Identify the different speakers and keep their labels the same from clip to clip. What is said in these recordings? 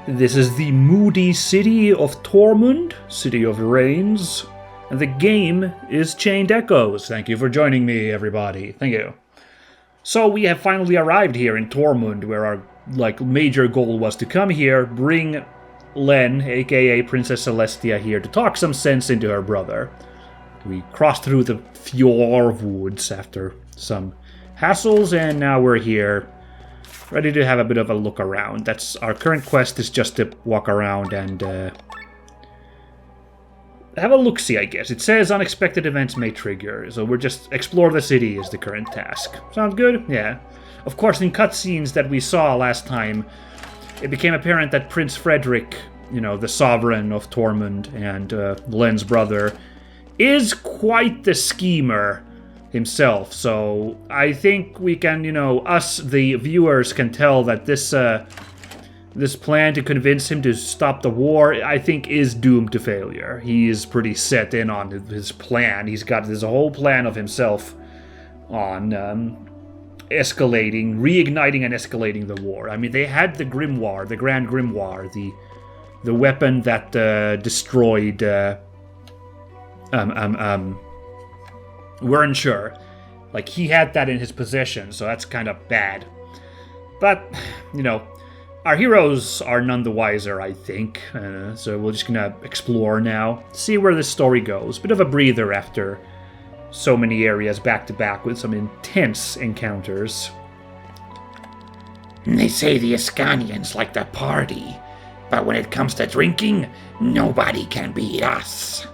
Speaker 1: This is the moody city of Tormund, City of Rains, and the game is Chained Echoes. Thank you for joining me, everybody. Thank you. So we have finally arrived here in Tormund, where our major goal was to come here, bring Lenne, aka Princess Celestia, here to talk some sense into her brother. We crossed through the Fjord woods after some hassles, and now we're here, ready to have a bit of a look around. That's our current quest, is just to walk around and have a look-see, I guess. It says unexpected events may trigger, so we're just explore the city is the current task. Sounds good? Yeah. Of course, in cutscenes that we saw last time, it became apparent that Prince Frederick, the sovereign of Tormund and Lenne's brother, is quite the schemer himself. So I think we can, us, the viewers, can tell that this plan to convince him to stop the war, I think, is doomed to failure. He is pretty set in on his plan. He's got this whole plan of himself on reigniting and escalating the war. I mean, they had the Grimoire, the Grand Grimoire, the weapon that destroyed weren't sure. He had that in his possession, so that's kind of bad. But, our heroes are none the wiser, I think. So we're just gonna explore now, see where this story goes. Bit of a breather after so many areas back to back with some intense encounters.
Speaker 2: They say the Ascanians like to party, but when it comes to drinking, nobody can beat us.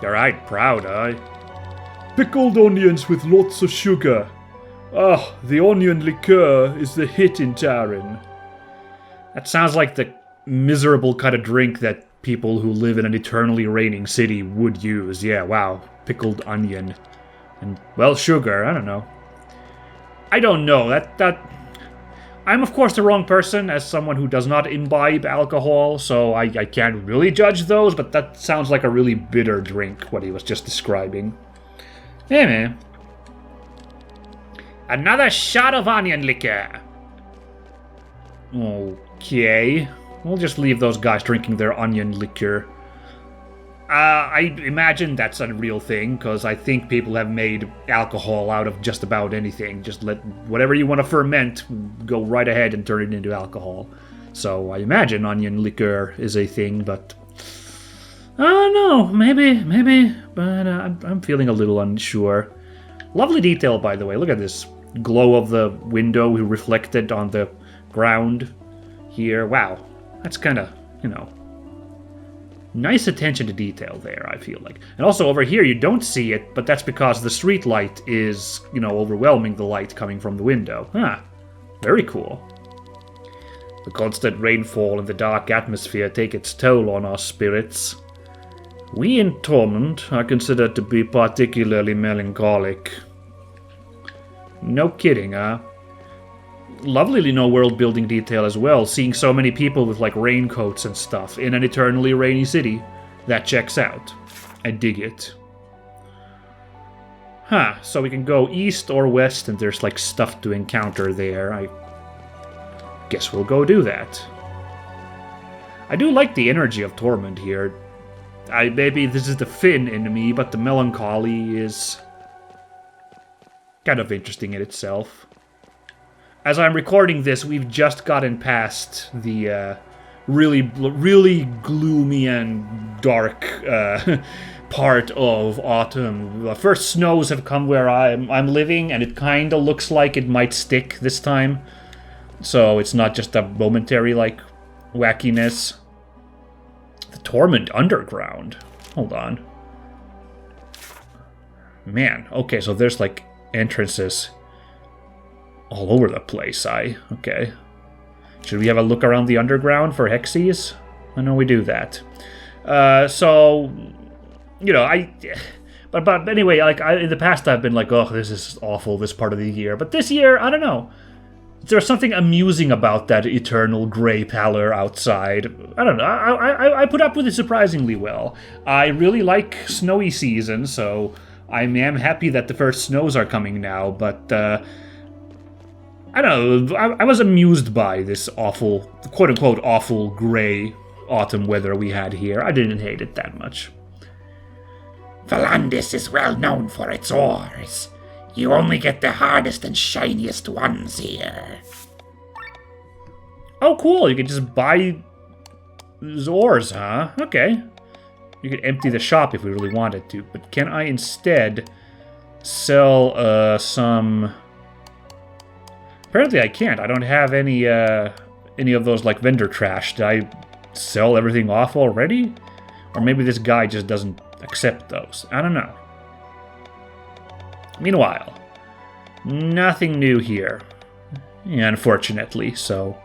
Speaker 1: Alright, proud, eh? Pickled onions with lots of sugar. Ah, the onion liqueur is the hit in Taran. That sounds like the miserable kind of drink that people who live in an eternally raining city would use. Yeah, wow. Pickled onion. And, well, sugar, I don't know. That I'm, of course, the wrong person as someone who does not imbibe alcohol, so I can't really judge those, but that sounds like a really bitter drink, what he was just describing. Hey, man. Another shot of onion liquor. Okay. We'll just leave those guys drinking their onion liquor. I imagine that's a real thing, because I think people have made alcohol out of just about anything. Just let whatever you want to ferment go right ahead and turn it into alcohol. So I imagine onion liquor is a thing, but I don't know. Maybe, but I'm feeling a little unsure. Lovely detail, by the way. Look at this glow of the window reflected on the ground here. Wow, that's kind of, nice attention to detail there, I feel like. And also over here, you don't see it, but that's because the street light is, overwhelming the light coming from the window. Very cool. The constant rainfall and the dark atmosphere take its toll on our spirits. We in Tormund are considered to be particularly melancholic. No kidding, huh? Lovely, world-building detail as well, seeing so many people with, raincoats and stuff in an eternally rainy city. That checks out. I dig it. So we can go east or west, and there's, stuff to encounter there. I guess we'll go do that. I do like the energy of Tormund here. Maybe this is the Finn in me, but the melancholy is kind of interesting in itself. As I'm recording this, we've just gotten past the really gloomy and dark part of autumn. The first snows have come where I'm living, and it kind of looks like it might stick this time. So it's not just a momentary, wackiness. The Tormund Underground. Hold on. Man, okay, so there's, entrances all over the place, okay. Should we have a look around the underground for hexies? I know we do that. So, but anyway, in the past I've been oh, this is awful, this part of the year. But this year, I don't know. There's something amusing about that eternal gray pallor outside. I don't know. I put up with it surprisingly well. I really like snowy season, so I am happy that the first snows are coming now, but I don't know, I was amused by this awful, quote-unquote awful gray autumn weather we had here. I didn't hate it that much.
Speaker 2: Volandis is well known for its ores. You only get the hardest and shiniest ones here.
Speaker 1: Oh, cool, you can just buy ores, huh? Okay. You could empty the shop if we really wanted to, but can I instead sell some... Apparently I can't. I don't have any of those like vendor trash. Did I sell everything off already? Or maybe this guy just doesn't accept those. I don't know. Meanwhile, nothing new here. Yeah, unfortunately, so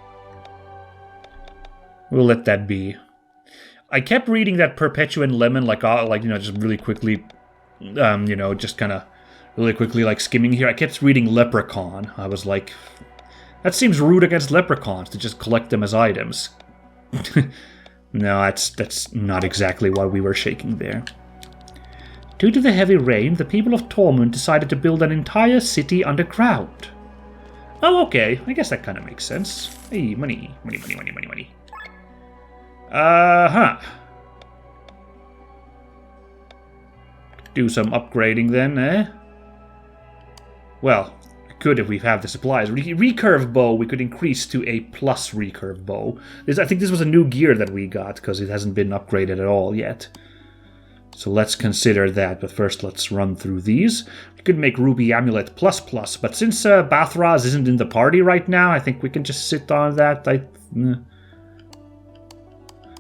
Speaker 1: we'll let that be. I kept reading that Perpetuan Lemon like just really quickly, just kind of really quickly like skimming here. I kept reading Leprechaun. I was like, that seems rude against leprechauns to just collect them as items. No, that's not exactly what we were shaking there. Due to the heavy rain, the people of Tormund decided to build an entire city underground. Oh, okay. I guess that kind of makes sense. Hey, money. Uh-huh. Do some upgrading then, eh? Well, I could if we have the supplies. Recurve bow we could increase to a plus recurve bow. I think this was a new gear that we got, because it hasn't been upgraded at all yet. So let's consider that, but first let's run through these. We could make Ruby Amulet plus plus, but since Bathraz isn't in the party right now, I think we can just sit on that.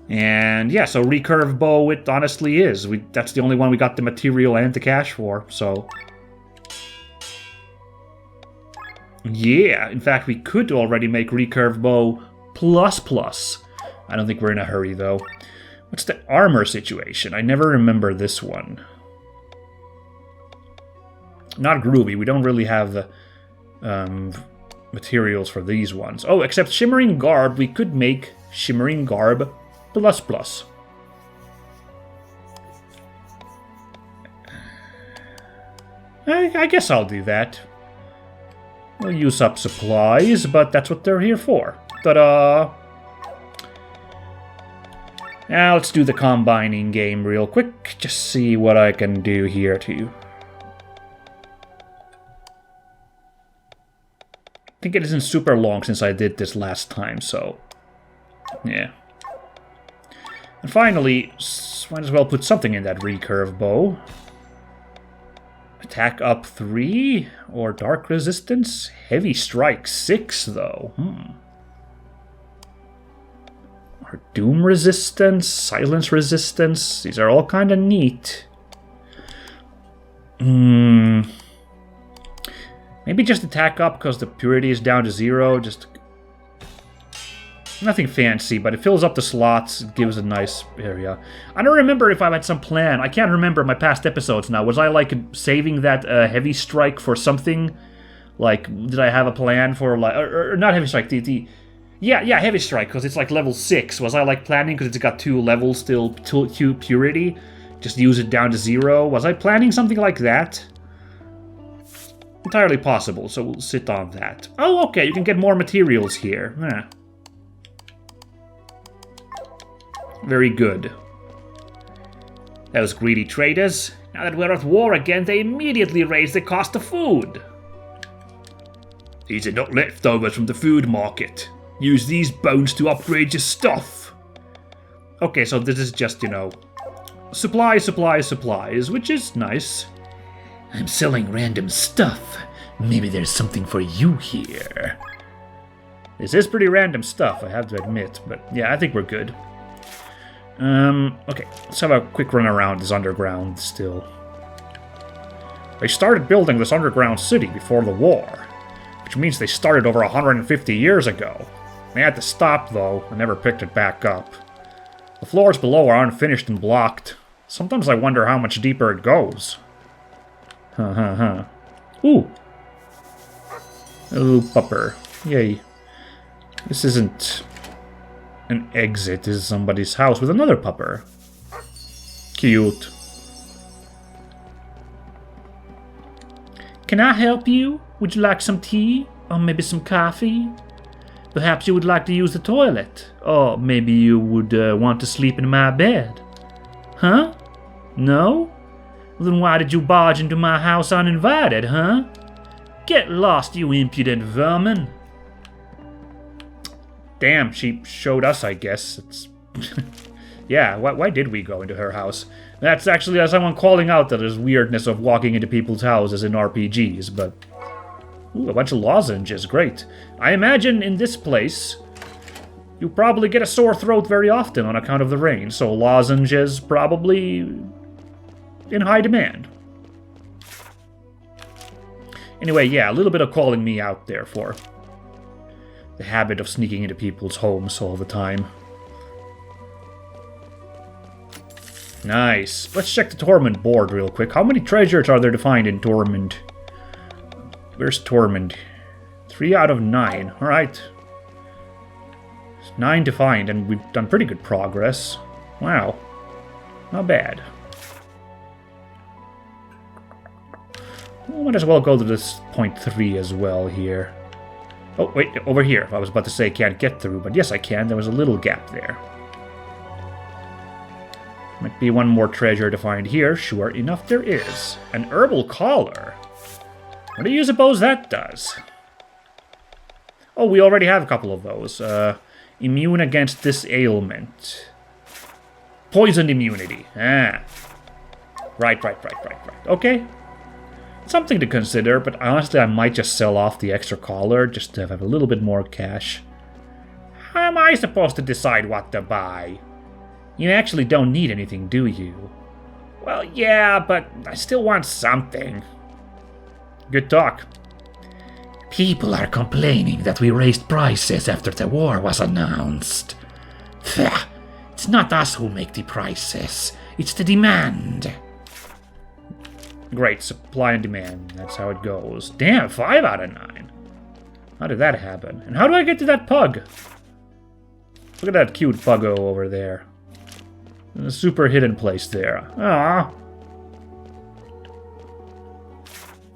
Speaker 1: And yeah, so recurve bow it honestly is. That's the only one we got the material and the cash for, so... Yeah, in fact we could already make recurve bow plus plus. I don't think we're in a hurry though. What's the armor situation? I never remember this one. Not groovy, we don't really have the materials for these ones. Oh, except Shimmering Garb, we could make Shimmering Garb plus plus. I guess I'll do that. We'll use up supplies, but that's what they're here for. Ta-da! Now let's do the combining game real quick. Just see what I can do here too. I think it isn't super long since I did this last time, so... yeah. And finally, might as well put something in that recurve bow. Attack up 3 or dark resistance? Heavy strike 6 though. Or doom resistance, silence resistance. These are all kind of neat. Maybe just attack up because the purity is down to 0. Just nothing fancy, but it fills up the slots. It gives a nice area. I don't remember if I had some plan. I can't remember my past episodes now. Was I, like, saving that heavy strike for something? Like, did I have a plan for, like... Or not heavy strike, Yeah, heavy strike, because it's, like, level 6. Was I, like, planning, because it's got 2 levels still, 2 purity? Just use it down to 0? Was I planning something like that? Entirely possible, so we'll sit on that. Oh, okay, you can get more materials here. Very good. Those greedy traders. Now that we're at war again, they immediately raise the cost of food. These are not leftovers from the food market. Use these bones to upgrade your stuff. Okay, so this is just, supplies, which is nice.
Speaker 2: I'm selling random stuff. Maybe there's something for you here.
Speaker 1: This is pretty random stuff, I have to admit, but yeah, I think we're good. Okay, let's have a quick run around this underground still. They started building this underground city before the war, which means they started over 150 years ago. They had to stop, though, and never picked it back up. The floors below are unfinished and blocked. Sometimes I wonder how much deeper it goes. Ooh! Ooh, pupper. Yay. This isn't an exit, this is somebody's house with another pupper. Cute. Can I help you? Would you like some tea? Or maybe some coffee? Perhaps you would like to use the toilet. Or maybe you would want to sleep in my bed. Huh? No? Well, then why did you barge into my house uninvited, huh? Get lost, you impudent vermin. Damn, she showed us, I guess. It's... yeah, why did we go into her house? That's actually someone calling out that there's weirdness of walking into people's houses in RPGs, but... Ooh, a bunch of lozenges, great. I imagine in this place, you probably get a sore throat very often on account of the rain, so lozenges probably in high demand. Anyway, yeah, a little bit of calling me out there for the habit of sneaking into people's homes all the time. Nice. Let's check the Tormund board real quick. How many treasures are there to find in Tormund? Where's Tormund? 3 out of 9. Alright. 9 to find, and we've done pretty good progress. Wow. Not bad. We might as well go to this point 3 as well here. Oh, wait, over here. I was about to say can't get through, but yes I can. There was a little gap there. Might be one more treasure to find here. Sure enough, there is. An herbal collar. What do you suppose that does? Oh, we already have a couple of those. Immune against this ailment. Poison immunity. Ah. Right. Okay. Something to consider, but honestly I might just sell off the extra collar just to have a little bit more cash. How am I supposed to decide what to buy? You actually don't need anything, do you? Well, yeah, but I still want something. Good talk.
Speaker 2: People are complaining that we raised prices after the war was announced. Pfft, it's not us who make the prices, it's the demand.
Speaker 1: Great, supply and demand. That's how it goes. Damn, 5 out of 9. How did that happen? And how do I get to that pug? Look at that cute puggo over there. A super hidden place there. Ah.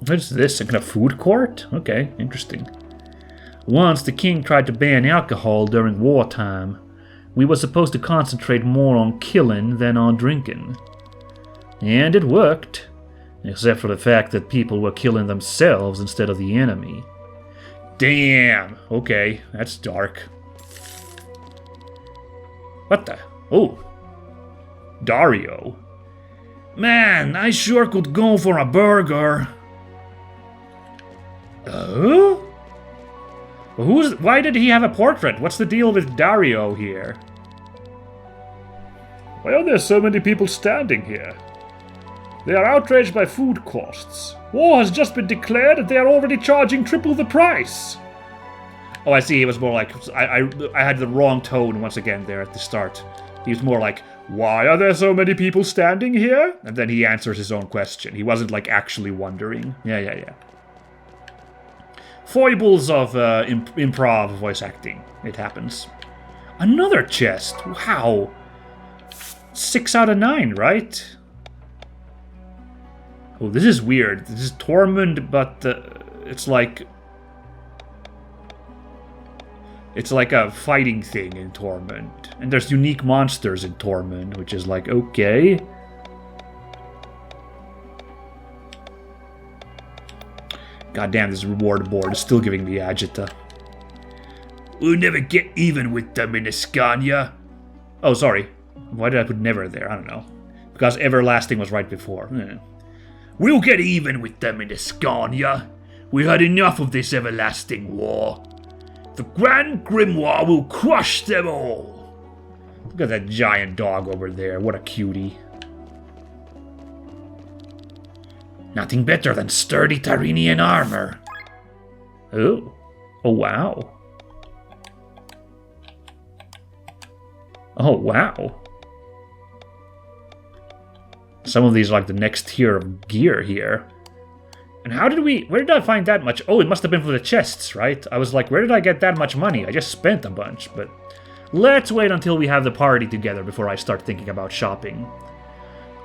Speaker 1: What's this? Like a food court? Okay, interesting. Once the king tried to ban alcohol during wartime. We were supposed to concentrate more on killing than on drinking. And it worked. Except for the fact that people were killing themselves instead of the enemy. Damn! Okay, that's dark. What the? Oh. Dario. Man, I sure could go for a burger. Oh? Why did he have a portrait? What's the deal with Dario here? Why are there so many people standing here? They are outraged by food costs. War has just been declared and they are already charging triple the price. Oh, I see. It was more like... I had the wrong tone once again there at the start. He was more like, why are there so many people standing here? And then he answers his own question. He wasn't like actually wondering. Yeah. Foibles of improv voice acting. It happens. Another chest. Wow. 6 out of 9, right? Oh, this is weird. This is Tormund, but it's like... It's like a fighting thing in Tormund. And there's unique monsters in Tormund, which is like, okay. Goddamn, this reward board is still giving me agita. We'll never get even with them in Escania. Oh, sorry. Why did I put never there? I don't know. Because everlasting was right before. We'll get even with them in Escania. We had enough of this everlasting war. The Grand Grimoire will crush them all. Look at that giant dog over there. What a cutie.
Speaker 2: Nothing better than sturdy Tyrrhenian armor.
Speaker 1: Oh. Oh, wow. Oh, wow. Some of these are like the next tier of gear here. And how did we... Where did I find that much? Oh, it must have been for the chests, right? I was like, where did I get that much money? I just spent a bunch, but... Let's wait until we have the party together before I start thinking about shopping.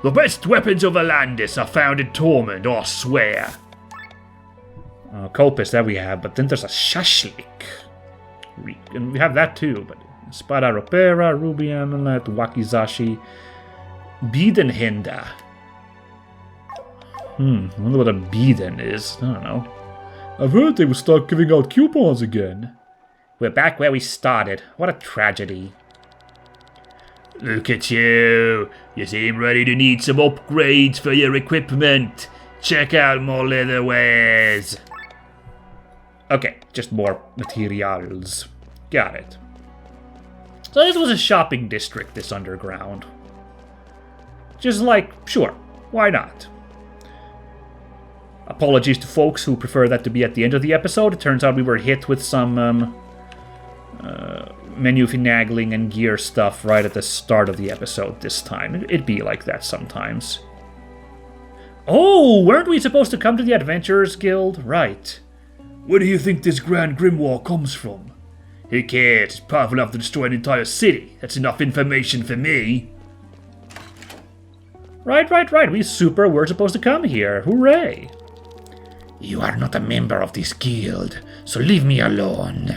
Speaker 1: The best weapons of Alandis are found in Tormund, I swear. Kopis, that we have, but then there's a shashlik. And we have that too, but Spada Ropera, Ruby Amulet, Wakizashi, Biedenhinda. I wonder what a Bieden is. I don't know. I've heard they will start giving out coupons again. We're back where we started. What a tragedy.
Speaker 3: Look at you. You seem ready to need some upgrades for your equipment. Check out more leather wares.
Speaker 1: Okay, just more materials. Got it. So this was a shopping district, this underground. Just like, sure, why not? Apologies to folks who prefer that to be at the end of the episode. It turns out we were hit with some menu finagling and gear stuff right at the start of the episode this time. It'd be like that sometimes. Oh, weren't we supposed to come to the Adventurers Guild? Right.
Speaker 3: Where do you think this Grand Grimoire comes from? Who cares? It's powerful enough to destroy an entire city. That's enough information for me.
Speaker 1: Right. We were supposed to come here. Hooray.
Speaker 2: You are not a member of this guild, so leave me alone.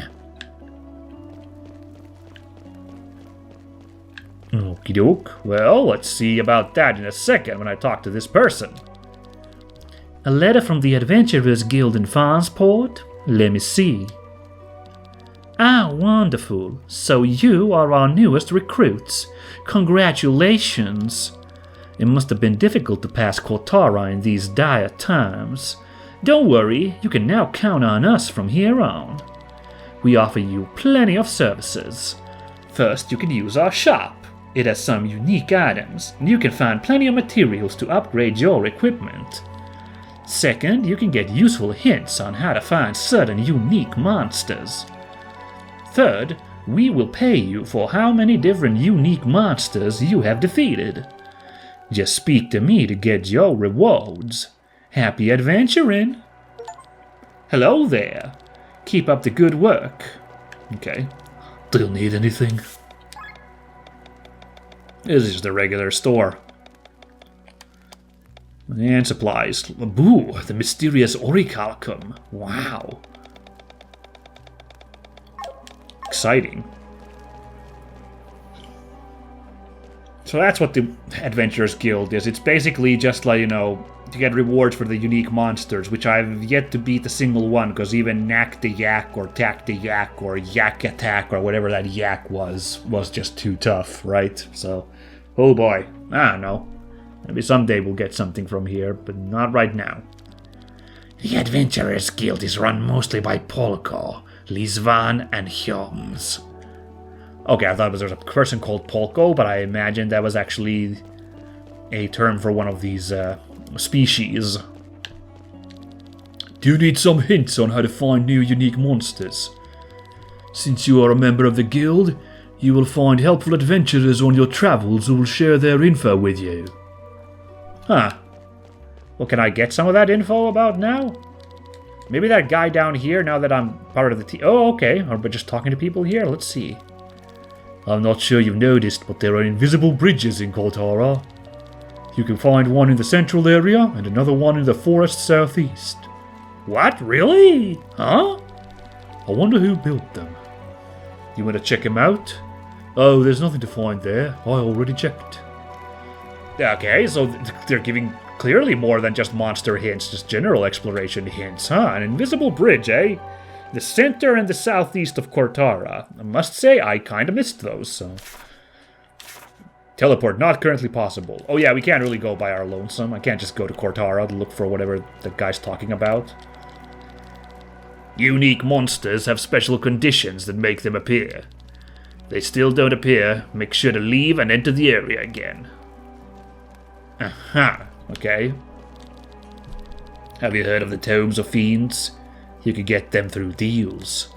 Speaker 1: Okie doke. Well, let's see about that in a second when I talk to this person. A letter from the Adventurers Guild in Farnsport? Let me see. Ah, wonderful. So you are our newest recruits. Congratulations. It must have been difficult to pass Kortara in these dire times. Don't worry, you can now count on us from here on. We offer you plenty of services. First, you can use our shop. It has some unique items, and you can find plenty of materials to upgrade your equipment. Second, you can get useful hints on how to find certain unique monsters. Third, we will pay you for how many different unique monsters you have defeated. Just speak to me to get your rewards. Happy adventuring! Hello there. Keep up the good work. Okay. Do you need anything? This is just a regular store. And supplies. Boo, the mysterious orichalcum. Wow. Exciting. So that's what the Adventurers Guild is. It's basically just like, to get rewards for the unique monsters, which I've yet to beat a single one, because even Knack the Yak or Tack the Yak or Yak Attack or whatever that yak was just too tough, right? So, oh boy, I don't know. Maybe someday we'll get something from here, but not right now.
Speaker 2: The Adventurers Guild is run mostly by Polko, Lizvan, and Hjoms.
Speaker 1: Okay, I thought there was a person called Polko, but I imagined that was actually a term for one of these species.
Speaker 3: Do you need some hints on how to find new unique monsters? Since you are a member of the guild, you will find helpful adventurers on your travels who will share their info with you.
Speaker 1: Huh. Well, can I get some of that info about now? Maybe that guy down here, now that I'm part of the team. Oh, okay. Or but just talking to people here? Let's see.
Speaker 3: I'm not sure you've noticed, but there are invisible bridges in Kortara. You can find one in the central area and another one in the forest southeast.
Speaker 1: What? Really? Huh?
Speaker 3: I wonder who built them. You want to check them out? Oh, there's nothing to find there. I already checked.
Speaker 1: Okay, so they're giving clearly more than just monster hints, just general exploration hints, huh? An invisible bridge, eh? The center and the southeast of Kortara. I must say, I kind of missed those, so... Teleport not currently possible. Oh yeah, we can't really go by our lonesome. I can't just go to Kortara to look for whatever the guy's talking about.
Speaker 3: Unique monsters have special conditions that make them appear. If they still don't appear, make sure to leave and enter the area again.
Speaker 1: Aha, okay.
Speaker 3: Have you heard of the Tomes of Fiends? You could get them through deals.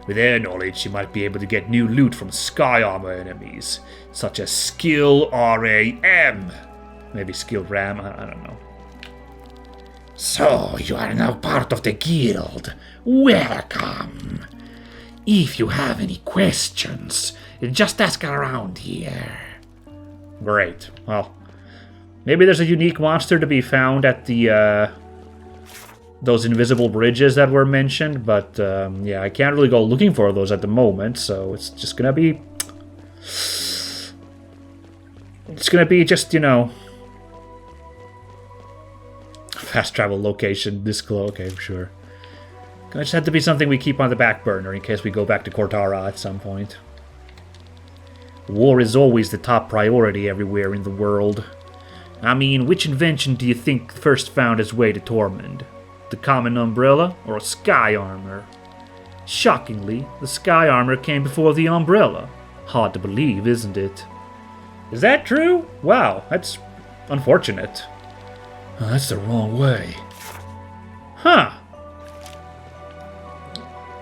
Speaker 3: With their knowledge, you might be able to get new loot from Sky Armor enemies, such as Skill RAM.
Speaker 1: Maybe Skill RAM, I don't know.
Speaker 2: So, you are now part of the guild. Welcome. If you have any questions, just ask around here.
Speaker 1: Great. Well, maybe there's a unique monster to be found at the those invisible bridges that were mentioned, but yeah, I can't really go looking for those at the moment, so it's just gonna be... It's gonna be just, you know... Fast travel location, this close, okay, sure. Gonna just have to be something we keep on the back burner in case we go back to Cortara at some point. War is always the top priority everywhere in the world. I mean, which invention do you think first found its way to Tormund? The common umbrella or sky armor? Shockingly, the sky armor came before the umbrella. Hard to believe, isn't it? Is that true? Wow, that's unfortunate.
Speaker 2: Oh, that's the wrong way.
Speaker 1: Huh.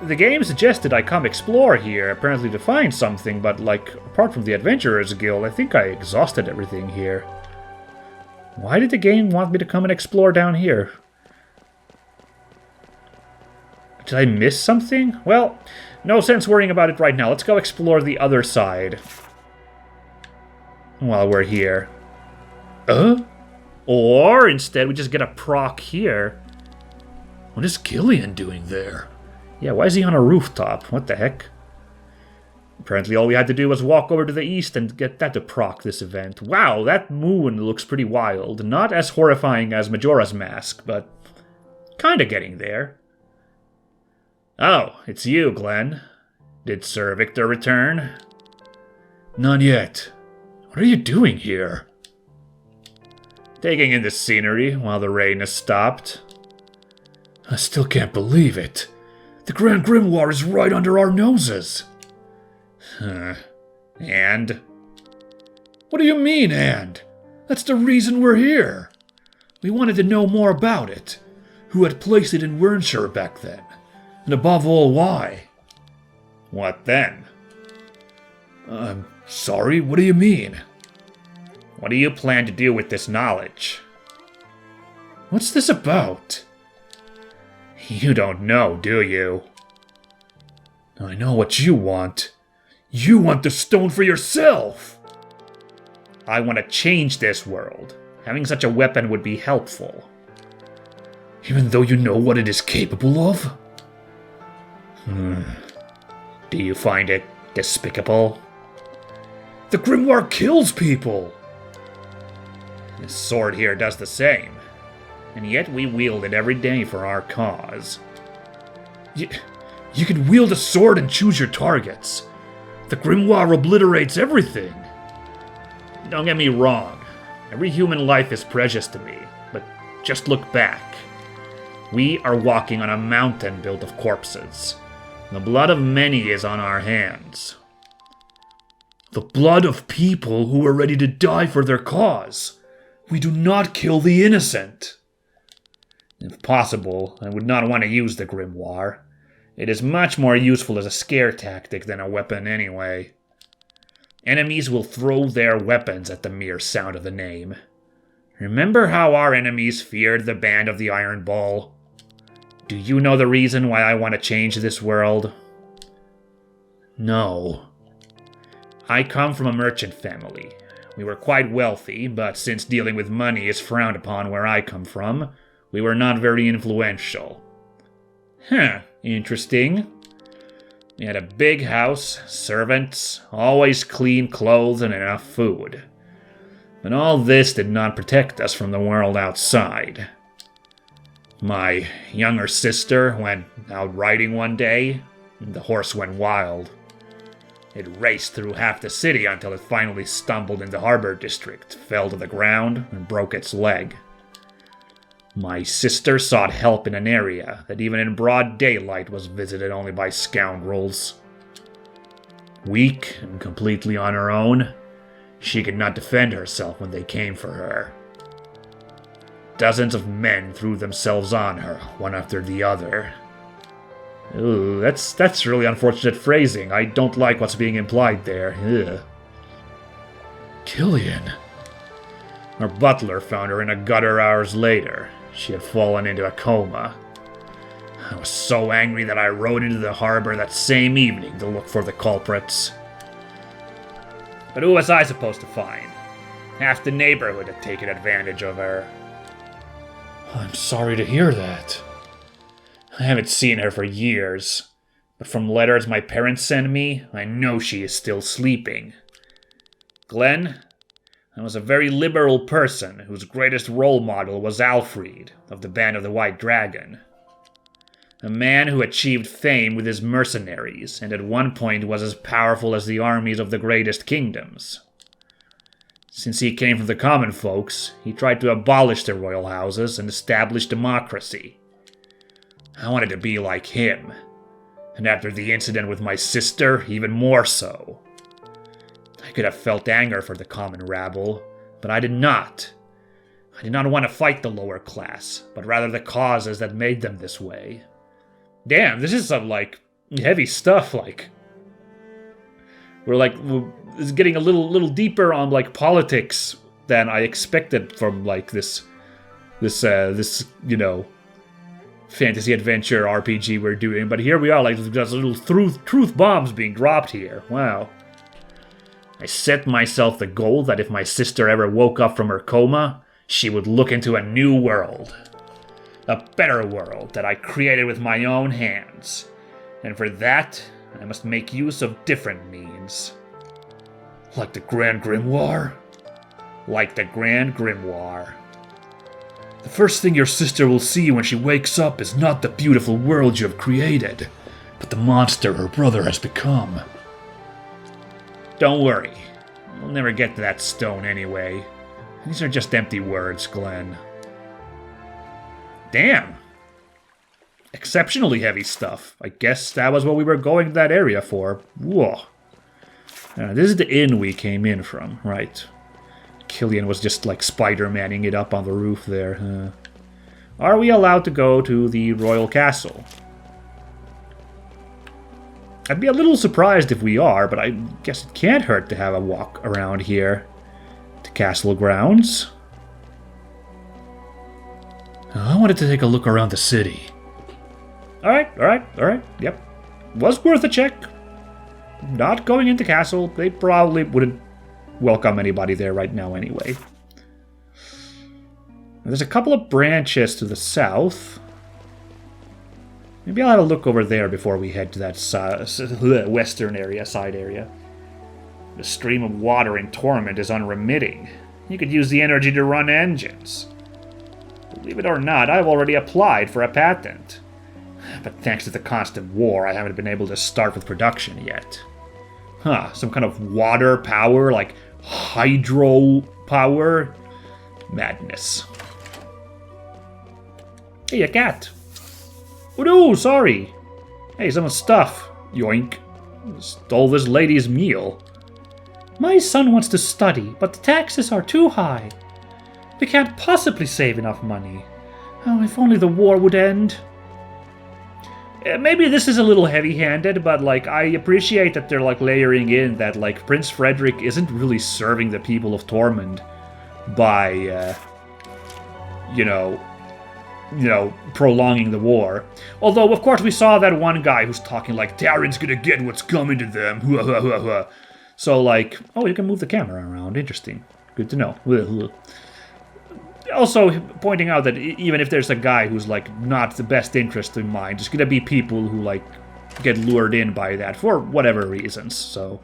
Speaker 1: The game suggested I come explore here, apparently to find something, but, like, apart from the Adventurers Guild, I think I exhausted everything here. Why did the game want me to come and explore down here? Did I miss something? Well, no sense worrying about it right now. Let's go explore the other side while we're here. Or, instead, we just get a proc here.
Speaker 2: What is Killian doing there?
Speaker 1: Yeah, why is he on a rooftop? What the heck? Apparently all we had to do was walk over to the east and get that to proc this event. Wow, that moon looks pretty wild. Not as horrifying as Majora's Mask, but kinda getting there. Oh, it's you, Glenn. Did Sir Victor return?
Speaker 2: Not yet. What are you doing here?
Speaker 1: Taking in the scenery while the rain has stopped.
Speaker 2: I still can't believe it. The Grand Grimoire is right under our noses.
Speaker 1: And?
Speaker 2: What do you mean, and? That's the reason we're here. We wanted to know more about it. Who had placed it in Wernshire back then? And above all, why?
Speaker 1: What then?
Speaker 2: I'm sorry, what do you mean?
Speaker 1: What do you plan to do with this knowledge?
Speaker 2: What's this about?
Speaker 1: You don't know, do you?
Speaker 2: I know what you want. You want the stone for yourself!
Speaker 1: I want to change this world. Having such a weapon would be helpful.
Speaker 2: Even though you know what it is capable of?
Speaker 1: Do you find it despicable?
Speaker 2: The grimoire kills people!
Speaker 1: This sword here does the same. And yet we wield it every day for our cause.
Speaker 2: You can wield a sword and choose your targets. The grimoire obliterates everything.
Speaker 1: Don't get me wrong. Every human life is precious to me. But just look back. We are walking on a mountain built of corpses. The blood of many is on our hands.
Speaker 2: The blood of people who are ready to die for their cause. We do not kill the innocent.
Speaker 1: If possible, I would not want to use the grimoire. It is much more useful as a scare tactic than a weapon anyway. Enemies will throw their weapons at the mere sound of the name. Remember how our enemies feared the Band of the Iron Bull? Do you know the reason why I want to change this world?
Speaker 2: No.
Speaker 1: I come from a merchant family. We were quite wealthy, but since dealing with money is frowned upon where I come from, we were not very influential. Interesting. We had a big house, servants, always clean clothes, and enough food. But all this did not protect us from the world outside. My younger sister went out riding one day, and the horse went wild. It raced through half the city until it finally stumbled in the harbor district, fell to the ground, and broke its leg. My sister sought help in an area that even in broad daylight was visited only by scoundrels. Weak and completely on her own, she could not defend herself when they came for her. Dozens of men threw themselves on her, one after the other. Ooh, that's really unfortunate phrasing. I don't like what's being implied there. Ugh.
Speaker 2: Killian.
Speaker 1: Her butler found her in a gutter hours later. She had fallen into a coma. I was so angry that I rode into the harbor that same evening to look for the culprits. But who was I supposed to find? Half the neighborhood had taken advantage of her.
Speaker 2: I'm sorry to hear that.
Speaker 3: I haven't seen her for years, but from letters my parents send me, I know she is still sleeping. Glenn, I was a very liberal person whose greatest role model was Alfred of the Band of the White Dragon. A man who achieved fame with his mercenaries and at one point was as powerful as the armies of the greatest kingdoms. Since he came from the common folks, he tried to abolish the royal houses and establish democracy. I wanted to be like him, and after the incident with my sister, even more so. I could have felt anger for the common rabble, but I did not. I did not want to fight the lower class, but rather the causes that made them this way. Damn, this is some, heavy stuff, It's getting a little deeper on, politics than I expected from, this fantasy adventure RPG we're doing. But here we are, there's little truth bombs being dropped here. Wow. I set myself the goal that if my sister ever woke up from her coma, she would look into a new world. A better world that I created with my own hands. And for that, I must make use of different means. Like the Grand Grimoire? Like the Grand Grimoire. The first thing your sister will see when she wakes up is not the beautiful world you have created, but the monster her brother has become. Don't worry. We'll never get to that stone anyway. These are just empty words, Glenn. Damn. Exceptionally heavy stuff. I guess that was what we were going to that area for. Whoa. This is the inn we came in from, right? Killian was just Spider-Manning it up on the roof there. Are we allowed to go to the royal castle? I'd be a little surprised if we are, but I guess it can't hurt to have a walk around here. The castle grounds. I wanted to take a look around the city. Alright, yep. Was worth a check. Not going into castle. They probably wouldn't welcome anybody there right now anyway. There's a couple of branches to the south. Maybe I'll have a look over there before we head to that western area, side area. The stream of water in Tormund is unremitting. You could use the energy to run engines. Believe it or not, I've already applied for a patent. But thanks to the constant war, I haven't been able to start with production yet. Some kind of water power, like hydro power? Madness. Hey, a cat. Oh no, sorry. Hey, some stuff. Yoink. Stole this lady's meal. My son wants to study, but the taxes are too high. We can't possibly save enough money. Oh, if only the war would end. Maybe this is a little heavy-handed, but I appreciate that they're layering in that Prince Frederick isn't really serving the people of Tormund by prolonging the war. Although of course we saw that one guy who's talking Darren's gonna get what's coming to them. So oh, you can move the camera around. Interesting. Good to know. Also pointing out that even if there's a guy who's not the best interest in mind, there's gonna be people who get lured in by that for whatever reasons. I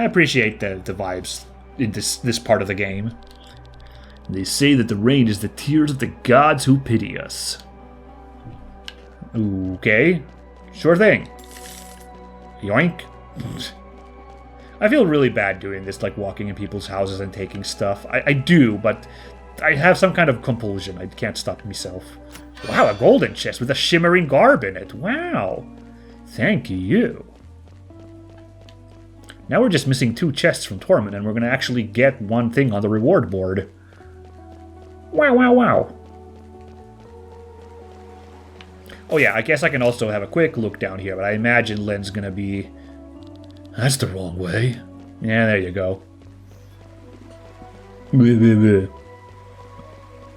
Speaker 3: appreciate the vibes in this part of the game. They say that the rain is the tears of the gods who pity us. Okay, sure thing. Yoink. I feel really bad doing this, walking in people's houses and taking stuff. I do, but I have some kind of compulsion. I can't stop myself. Wow, a golden chest with a shimmering garb in it. Wow. Thank you. Now we're just missing 2 chests from Tormund, and we're going to actually get one thing on the reward board. Wow. Oh yeah, I guess I can also have a quick look down here, but I imagine Lenne's going to be... That's the wrong way. Yeah, there you go.